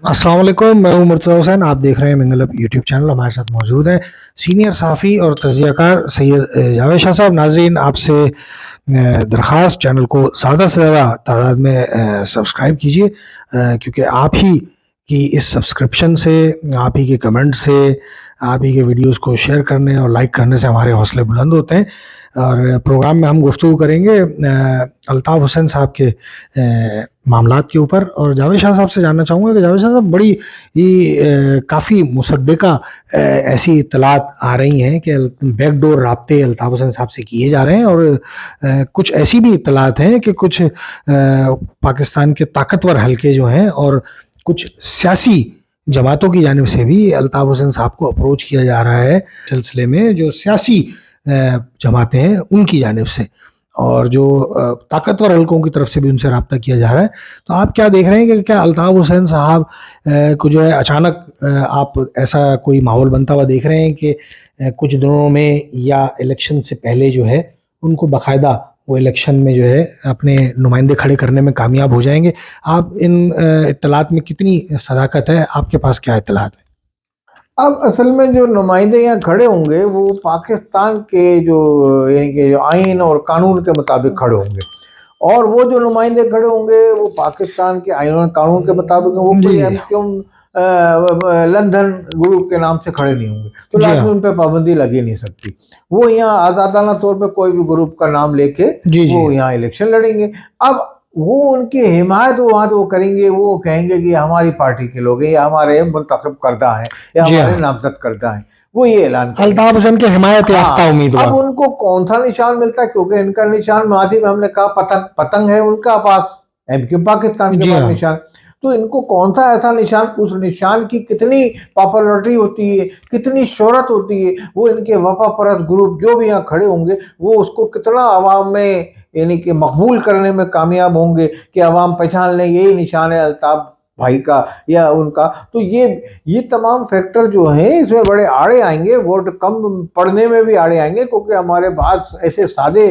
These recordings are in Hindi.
अस्सलाम वालेकुम, मैं हूं मुर्तज़ा हुसैन। आप देख रहे हैं मिंगल यूट्यूब चैनल। हमारे साथ मौजूद हैं सीनियर सहाफ़ी और तज़कियाकार सैयद जावेद शाह साहब। नाज़रीन, आपसे दरख्वास्त, चैनल को ज़्यादा से ज़्यादा तादाद में सब्सक्राइब कीजिए, क्योंकि आप ही की इस सब्सक्रिप्शन से, आप ही के कमेंट से, आप ही के वीडियोस को शेयर करने और लाइक करने से हमारे हौसले बुलंद होते हैं। और प्रोग्राम में हम गुफ्तगू करेंगे अल्ताफ़ हुसैन साहब के मामलात के ऊपर। और जावेद शाह साहब से जानना चाहूँगा कि जावेद शाह साहब, बड़ी ही काफ़ी मुसद्दिक़ा ऐसी इत्तलात आ रही हैं कि बैकडोर राब्ते अल्ताफ़ हुसैन साहब से किए जा रहे हैं। और कुछ ऐसी भी इत्तलात हैं कि कुछ पाकिस्तान के ताकतवर हलके जो हैं और कुछ सियासी जमातों की जानिब से भी अल्ताफ़ हुसैन साहब को अप्रोच किया जा रहा है सिलसिले में, जो सियासी जमातें हैं उनकी जानिब से, और जो ताकतवर हलकों की तरफ से भी उनसे रब्ता किया जा रहा है। तो आप क्या देख रहे हैं कि क्या अल्ताफ़ हुसैन साहब को जो है अचानक आप ऐसा कोई माहौल बनता हुआ देख रहे हैं कि कुछ दिनों में या इलेक्शन से पहले जो है उनको बाकायदा वो इलेक्शन में जो है अपने नुमाइंदे खड़े करने में कामयाब हो जाएंगे? आप इन इत्तलात में कितनी सदाकत है? आपके पास क्या इत्तलात है? अब असल में जो नुमाइंदे यहाँ खड़े होंगे वो पाकिस्तान के जो यानी कि जो आइन और कानून के मुताबिक खड़े होंगे, और वो जो नुमाइंदे खड़े होंगे वो पाकिस्तान के आइन और कानून के मुताबिक हैं। वो जी, कोई जी। एमक्यूएम लंदन ग्रुप के नाम से खड़े नहीं होंगे, तो जी लाजमी हाँ। उन पर पाबंदी लगी नहीं सकती। वो यहाँ आज़ादाना तौर पे कोई भी ग्रुप का नाम लेके जी, जी। वो यहाँ इलेक्शन लड़ेंगे। अब वो उनकी हिमायत वहाँ तो वो करेंगे, वो कहेंगे कि हमारी पार्टी के लोग हैं, या हमारे मुंतखब करदा हैं, या जी हमारे हाँ। नामजद करदा हैं, वो ये ऐलान करेंगे। अल्ताफ़ हुसैन के हिमायत याफ्ता हाँ, अब उम्मीदवार। उनको कौन सा निशान मिलता है, क्योंकि इनका निशान माजी में हमने कहा पतंग पतंग है उनका पास, एमक्यू पाकिस्तान के जी पास हाँ। निशान। तो इनको कौन सा ऐसा निशान, उस निशान की कितनी पॉपुलरिटी होती है, कितनी शोहरत होती है, वो इनके वफा परस्त ग्रुप जो भी यहाँ खड़े होंगे वो उसको कितना अवाम में यानी कि मकबूल करने में कामयाब होंगे कि अवाम पहचान लें यही निशान है अल्ताफ भाई का या उनका। तो ये तमाम फैक्टर जो हैं इसमें बड़े आड़े आएंगे, वोट कम पड़ने में भी आड़े आएंगे, क्योंकि हमारे पास ऐसे सादे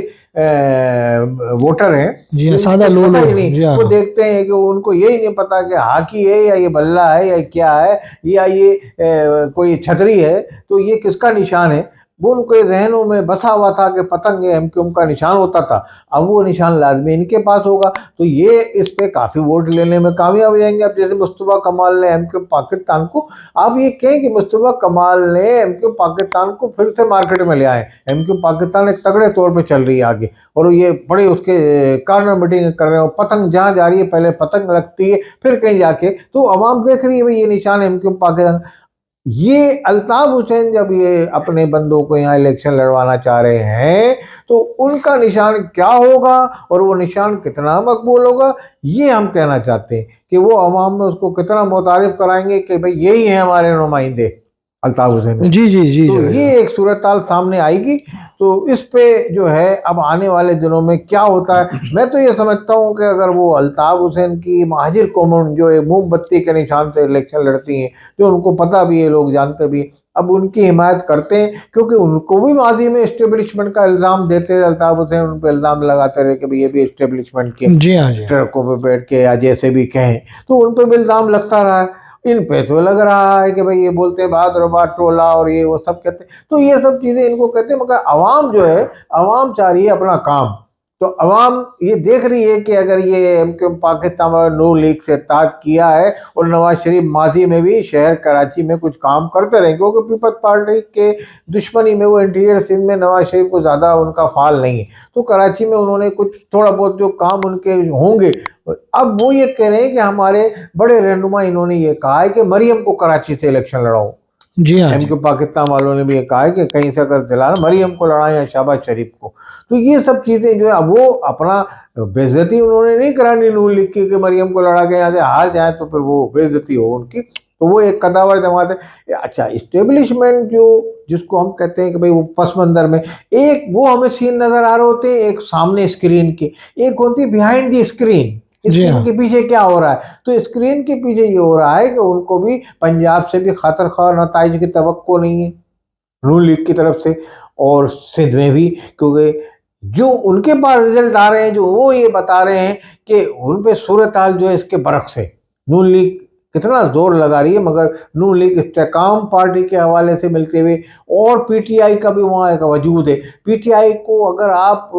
वोटर हैं जी हाँ, जिनको सादा कुछ पता लोग। ही नहीं। जी वो हाँ। देखते हैं कि उनको यही नहीं पता कि हॉकी है या ये बल्ला है या क्या है, या ये कोई छतरी है, तो ये किसका निशान है। वो उनके जहनों में बसा हुआ था कि पतंग एमक्यूएम का निशान होता था, अब वो निशान लाजमी इनके पास होगा, तो ये इस पे काफ़ी वोट लेने में कामयाब हो जाएंगे। अब जैसे मुस्तफ़ा कमाल ने एमक्यूएम पाकिस्तान को, आप ये कहें कि मुस्तफ़ा कमाल ने एमक्यूएम पाकिस्तान को फिर से मार्केट में ले आए, एमक्यूएम पाकिस्तान एक तगड़े तौर पे चल रही है आगे, और ये बड़े उसके कार्नर मीटिंग कर रहे हो, पतंग जहाँ जा रही है पहले पतंग लगती है फिर कहीं जाके, तो आवाम देख रही है भाई ये निशान एमक्यूएम पाकिस्तान। ये अल्ताफ हुसैन जब ये अपने बंदों को यहाँ इलेक्शन लड़वाना चाह रहे हैं, तो उनका निशान क्या होगा और वो निशान कितना मकबूल होगा, ये हम कहना चाहते हैं कि वो अवाम में उसको कितना मुतारिफ कराएंगे कि भाई यही है हमारे नुमाइंदे अल्ताफ हुसैन के। जी, जी, जी, तो जावेद ये साहब। एक सूरत-हाल सामने आएगी। तो इस पे जो है अब आने वाले दिनों में क्या होता है, मैं तो ये समझता हूँ कि अगर वो अल्ताफ हुसैन की महाजिर कौम जो एक मोमबत्ती के निशान से इलेक्शन लड़ती हैं, जो उनको पता भी है, लोग जानते भी हैं, अब उनकी हिमायत करते हैं, क्योंकि उनको भी माजी में एस्टेब्लिशमेंट का इल्ज़ाम देते रहे अल्ताफ हुसैन, उन पे इल्ज़ाम लगाते रहे कि भाई ये भी एस्टेब्लिशमेंट के जी हाँ, जी हाँ। ट्रकों पे बैठ के या जैसे भी कहें, तो उन पे भी इल्ज़ाम लगता रहा है। इन पे तो लग रहा है कि भाई ये बोलते हैं बहादुराबाद टोला और ये वो सब कहते हैं, तो ये सब चीज़ें इनको कहते हैं, मगर अवाम जो है, अवाम चाह रही है अपना काम। तो अवाम ये देख रही है कि अगर ये एमक्यूएम पाकिस्तान और नून लीग से इत्तेहाद किया है और नवाज शरीफ माजी में भी शहर कराची में कुछ काम करते रहे, क्योंकि पीपल्स पार्टी के दुश्मनी में वो इंटीरियर सिंध में नवाज शरीफ को ज़्यादा उनका फाल नहीं है, तो कराची में उन्होंने कुछ थोड़ा बहुत जो काम उनके होंगे। अब वो ये कह रहे हैं कि हमारे बड़े रहनुमा इन्होंने ये कहा है कि मरियम को कराची से इलेक्शन लड़ाओ। जी हाँ, जी। एमक्यू पाकिस्तान वालों ने भी ये कहा है कि कहीं से अगर दिलाना मरियम को लड़ाएं या शहबाज शरीफ को। तो ये सब चीज़ें जो है, अब वो अपना बेइज्जती उन्होंने नहीं करानी नून लीग की कि मरियम को लड़ा के यहाँ से हार जाए तो फिर वो बेइज्जती हो उनकी, तो वो एक कदावर जमात है। अच्छा, इस्टेब्लिशमेंट जो जिसको हम कहते हैं कि भाई वो पस मंज़र में, एक वो हमें सीन नज़र आ रहे होते हैं, एक सामने स्क्रीन के, एक होती है बिहाइंड द स्क्रीन, जी स्क्रीन हाँ। के पीछे क्या हो रहा है। तो स्क्रीन के पीछे ये हो रहा है कि उनको भी पंजाब से भी खतर खा नताइज की तवक्को नहीं है नून लीग की तरफ से, और सिंध में भी, क्योंकि जो उनके पास रिजल्ट आ रहे हैं जो वो ये बता रहे हैं कि उन पे सूरत हाल जो है इसके बरक्स है। नून लीग कितना जोर लगा रही है, मगर नून लीग इस्तेकाम पार्टी के हवाले से मिलते हुए और पीटीआई का भी वहाँ एक वजूद है। पीटीआई को अगर आप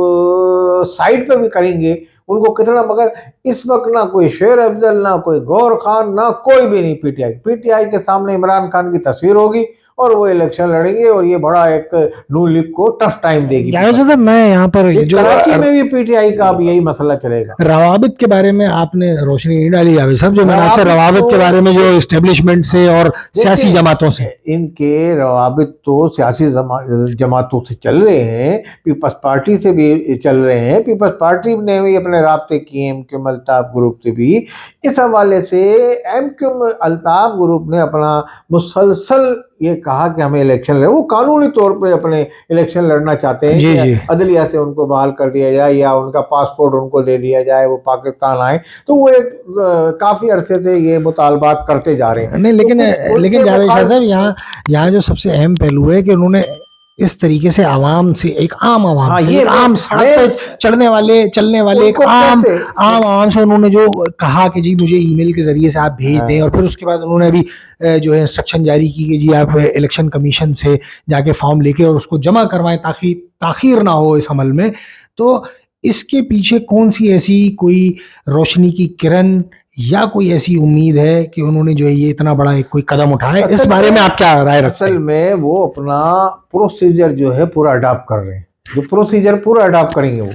साइड पे भी करेंगे उनको कितना, मगर इस वक्त ना कोई शेर अफजल, ना कोई गौर खान, ना कोई भी नहीं। पीटीआई के सामने इमरान खान की तस्वीर होगी और वो इलेक्शन लड़ेंगे और ये बड़ा एक नून लीग को टफ टाइम देगी। जावेद साहब, मैं यहाँ पर जो कराची में भी पीटीआई का अब यही मसला चलेगा। रवाबित के बारे में आपने रोशनी नहीं डाली जावेद साहब, जो मैंने आपसे रवाबित के बारे में जो इस्टेब्लिशमेंट से और सियासी जमातों से, इनके रवाबित तो सियासी जमातों से चल रहे हैं, पीपल्स पार्टी से भी चल रहे हैं। पीपल्स पार्टी ने भी अपने राब्ते किए एमक्यूएम अल्ताफ ग्रुप से भी। इस हवाले से एमक्यूएम अल्ताफ ग्रुप ने अपना मुसलसल ये कहा कि हमें इलेक्शन लड़े, वो कानूनी तौर पे अपने इलेक्शन लड़ना चाहते हैं कि अदलिया से उनको बहाल कर दिया जाए या उनका पासपोर्ट उनको दे दिया जाए, वो पाकिस्तान आए। तो वो एक काफी अरसे से ये मुतालबात करते जा रहे हैं। नहीं, लेकिन जावेद शाह साहब, यहाँ जो सबसे अहम पहलू है कि उन्होंने इस तरीके से आवाम से, एक आम आवाम से, एक आम सड़क पे चलने वाले एक आम आवाम से उन्होंने जो कहा कि जी मुझे ईमेल के जरिए से आप भेज दें, और फिर उसके बाद उन्होंने अभी जो है इंस्ट्रक्शन जारी की कि जी आप इलेक्शन कमीशन से जाके फॉर्म लेके और उसको जमा करवाएं ताकि ताखीर ना हो इस अमल में। तो इसके पीछे कौन सी ऐसी कोई रोशनी की किरण या कोई ऐसी उम्मीद है कि उन्होंने जो है ये इतना बड़ा एक कोई कदम उठाया? इस बारे में आप क्या राय रखते हैं? असल में वो अपना प्रोसीजर जो है पूरा अडॉप्ट कर रहे हैं, जो प्रोसीजर पूरा अडॉप्ट करेंगे वो।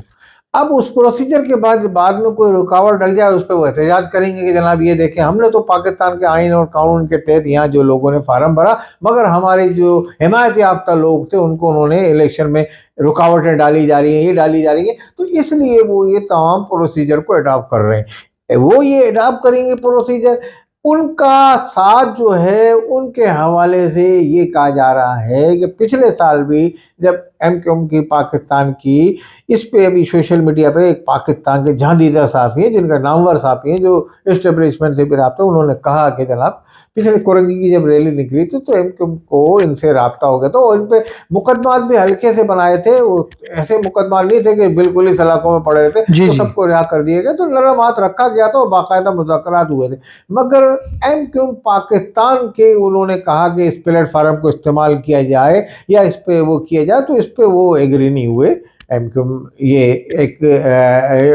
अब उस प्रोसीजर के बाद में कोई रुकावट डल जाए उस पर वो एहतजाज करेंगे कि जनाब ये देखें, हमने तो पाकिस्तान के आइन और कानून के तहत यहाँ जो लोगों ने फार्म भरा, मगर हमारे जो हिमायत याफ्ता लोग थे उनको उन्होंने इलेक्शन में रुकावटें डाली जा रही हैं, ये डाली जा रही है। तो इसलिए वो ये तमाम प्रोसीजर को अडॉप्ट कर रहे हैं। वो ये अडॉप्ट करेंगे प्रोसीजर, उनका साथ जो है उनके हवाले से ये कहा जा रहा है कि पिछले साल भी जब एमक्यूएम की पाकिस्तान की इस पे अभी सोशल मीडिया पे एक पाकिस्तान के जहांदीदा साफ़ी हैं, जिनका नामवर साफ़ी हैं, जो इस्टेब्लिशमेंट से भी रब्ता, उन्होंने कहा कि जनाब पिछले कोरंगी की जब रैली निकली थी तो एमक्यूएम को इनसे रब्ता हो गया, तो इन पे मुकदमात भी हल्के से बनाए थे, वो ऐसे मुकदमा नहीं थे कि बिल्कुल ही सलाखों में पड़े थे, तो सबको रिहा कर दिए गए, तो नरम हाथ रखा गया था और बाकायदा मुज़ाकरात हुए थे। मगर एमक्यूएम पाकिस्तान के उन्होंने कहा कि इस प्लेटफार्म को इस्तेमाल किया जाए या इस पर वो किया जाए, तो इस पर वो एग्री नहीं हुए। एमक्यूएम ये एक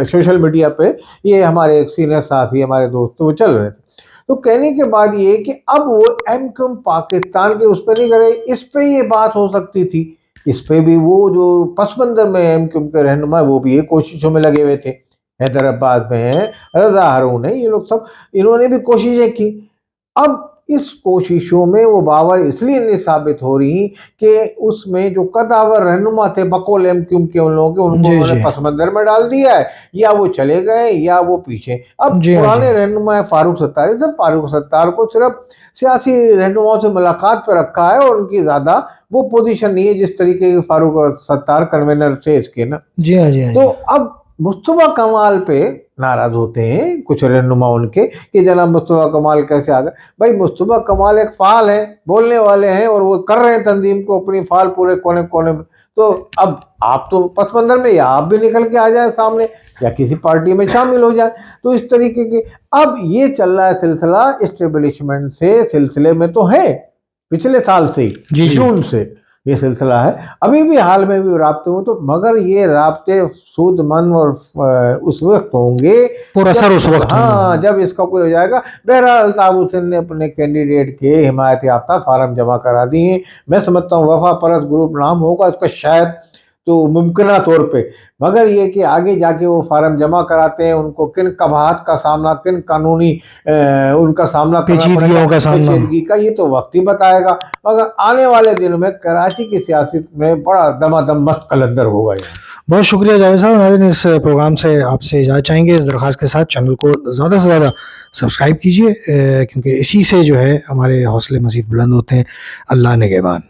सोशल मीडिया पे ये हमारे एक सीनियर साथी हमारे दोस्त वो चल रहे थे, तो कहने के बाद ये कि अब वो एमक्यूएम पाकिस्तान के उस पर नहीं करे, इस पे ये बात हो सकती थी। इस पे भी वो जो पसमंदर में एमक्यूएम के रहनुमा वो भी ये कोशिशों में लगे हुए थे, हैदराबाद में है रजा हारून है, ये लोग सब इन्होंने भी कोशिशें की। अब इस कोशिशों में वो बावर इसलिए नहीं साबित हो रही कि उसमें जो कदावर रहनुमा थे बकौल एमक्यूएम के उन लोगों के, उनको उन्होंने पसमंदर में डाल दिया है, या वो चले गए या वो पीछे। अब पुराने रहनुमा है फारूक सत्तार, सिर्फ फारूक सत्तार को सिर्फ सियासी रहनुमाओं से मुलाकात पर रखा है और उनकी ज्यादा वो पोजीशन नहीं है जिस तरीके के फारूक सत्तार कन्वेनर थे इसके ना। जी हाँ, जी हाँ। तो अब मुस्तफा कमाल पे नाराज होते हैं कुछ रहनुमा उनके कि जनाब मुस्तफा कमाल कैसे आ गए। भाई मुस्तफा कमाल एक फाल है, बोलने वाले हैं और वो कर रहे हैं तंजीम को अपनी फाल पूरे कोने कोने में। तो अब आप तो पसमंदर में, या आप भी निकल के आ जाए सामने या किसी पार्टी में शामिल हो जाए। तो इस तरीके के अब ये चल रहा है सिलसिला, इस्टेब्लिशमेंट से सिलसिले में तो है पिछले साल से, जून से ये सिलसिला है, अभी भी हाल में भी राब्ते हो, तो मगर ये राब्ते सूदमंद और उस वक्त होंगे उस वक्त, हाँ जब इसका कोई हो जाएगा। बहरहाल अल्ताफ हुसैन ने अपने कैंडिडेट के हिमायत याफ्ता फार्म जमा करा दिए। मैं समझता हूँ वफा परस्त ग्रुप नाम होगा उसका शायद, तो मुमकिना तौर पे, मगर ये कि आगे जाके वो फार्म जमा कराते हैं, उनको किन कबाहत का सामना, किन कानूनी उनका सामना करना पड़ेगा, पेचीदगी का, ये तो वक्त ही बताएगा। मगर आने वाले दिनों में कराची की सियासत में बड़ा दमादम मस्त कलंदर होगा। बहुत शुक्रिया जावेद साहब, नाज़रीन इस प्रोग्राम से आपसे इजाज़त चाहेंगे इस दरख्वास्त के साथ, चैनल को ज़्यादा से ज़्यादा सब्सक्राइब कीजिए, क्योंकि इसी से जो है हमारे हौसले मज़ीद बुलंद होते हैं। अल्लाह निगहबान।